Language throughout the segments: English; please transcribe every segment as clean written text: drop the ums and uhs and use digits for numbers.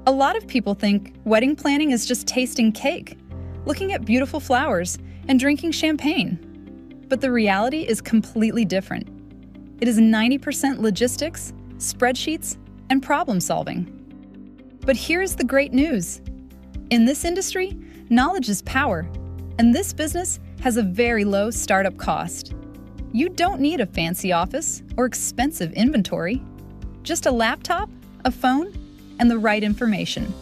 A lot of people think wedding planning is just tasting cake, looking at beautiful flowers, and drinking champagne. But the reality is completely different. It is 90% logistics, spreadsheets, and problem solving. But here's the great news. In this industry, knowledge is power, and this business has a very low startup cost. You don't need a fancy office or expensive inventory, just a laptop, a phone, and the right information.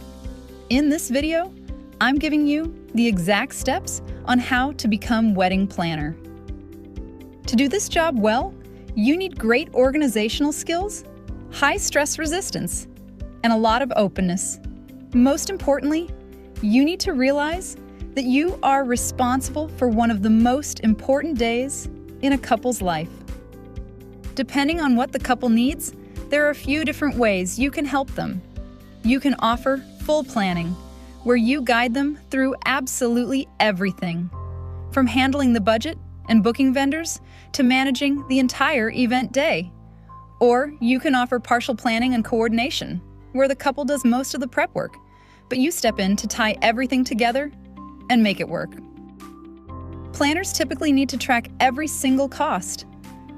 In this video, I'm giving you the exact steps on how to become wedding planner. To do this job well, you need great organizational skills, high stress resistance, and a lot of openness. Most importantly, you need to realize that you are responsible for one of the most important days in a couple's life. Depending on what the couple needs, there are a few different ways you can help them. You can offer full planning, where you guide them through absolutely everything, from handling the budget and booking vendors to managing the entire event day. Or you can offer partial planning and coordination, where the couple does most of the prep work, but you step in to tie everything together and make it work. Planners typically need to track every single cost,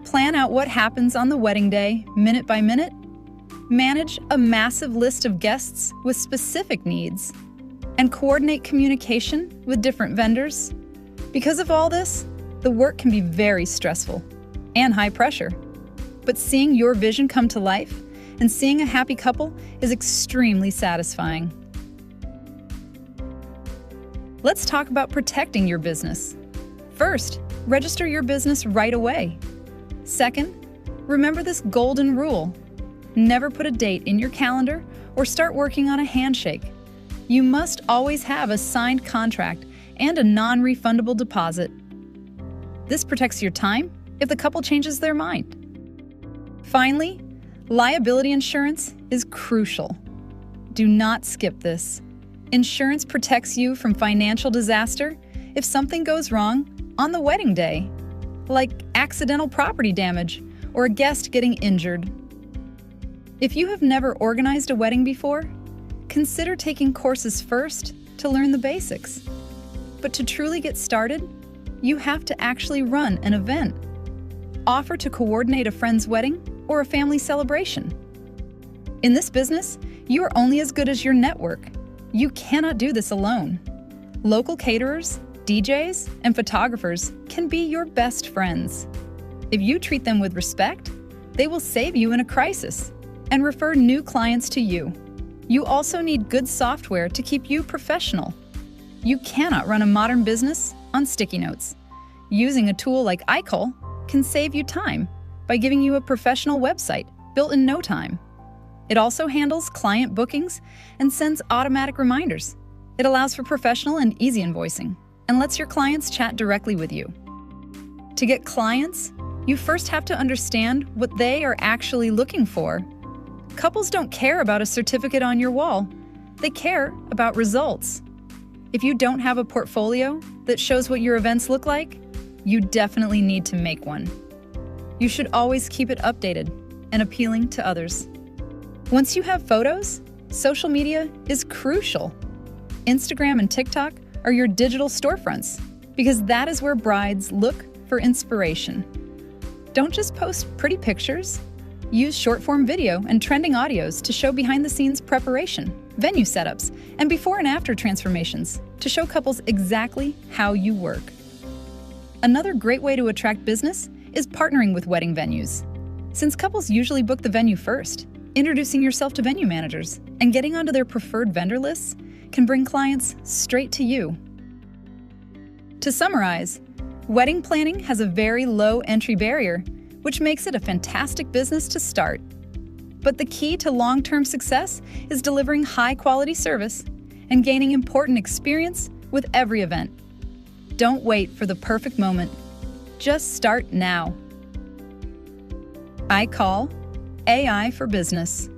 plan out what happens on the wedding day minute by minute, manage a massive list of guests with specific needs, and coordinate communication with different vendors. Because of all this, the work can be very stressful and high pressure. But seeing your vision come to life and seeing a happy couple is extremely satisfying. Let's talk about protecting your business. First, register your business right away. Second, remember this golden rule. Never put a date in your calendar or start working on a handshake. You must always have a signed contract and a non-refundable deposit. This protects your time if the couple changes their mind. Finally, liability insurance is crucial. Do not skip this. Insurance protects you from financial disaster if something goes wrong on the wedding day, like accidental property damage or a guest getting injured. If you have never organized a wedding before, consider taking courses first to learn the basics. But to truly get started, you have to actually run an event. Offer to coordinate a friend's wedding or a family celebration. In this business, you are only as good as your network. You cannot do this alone. Local caterers, DJs, and photographers can be your best friends. If you treat them with respect, they will save you in a crisis and refer new clients to you. You also need good software to keep you professional. You cannot run a modern business on sticky notes. Using a tool like IKOL can save you time by giving you a professional website built in no time. It also handles client bookings and sends automatic reminders. It allows for professional and easy invoicing and lets your clients chat directly with you. To get clients, you first have to understand what they are actually looking for. Couples don't care about a certificate on your wall. They care about results. If you don't have a portfolio that shows what your events look like, you definitely need to make one. You should always keep it updated and appealing to others. Once you have photos, social media is crucial. Instagram and TikTok are your digital storefronts because that is where brides look for inspiration. Don't just post pretty pictures. Use short-form video and trending audios to show behind-the-scenes preparation, venue setups, and before and after transformations to show couples exactly how you work. Another great way to attract business is partnering with wedding venues. Since couples usually book the venue first, introducing yourself to venue managers and getting onto their preferred vendor lists can bring clients straight to you. To summarize, wedding planning has a very low entry barrier, which makes it a fantastic business to start. But the key to long-term success is delivering high-quality service and gaining important experience with every event. Don't wait for the perfect moment. Just start now. IKOL, AI for Business.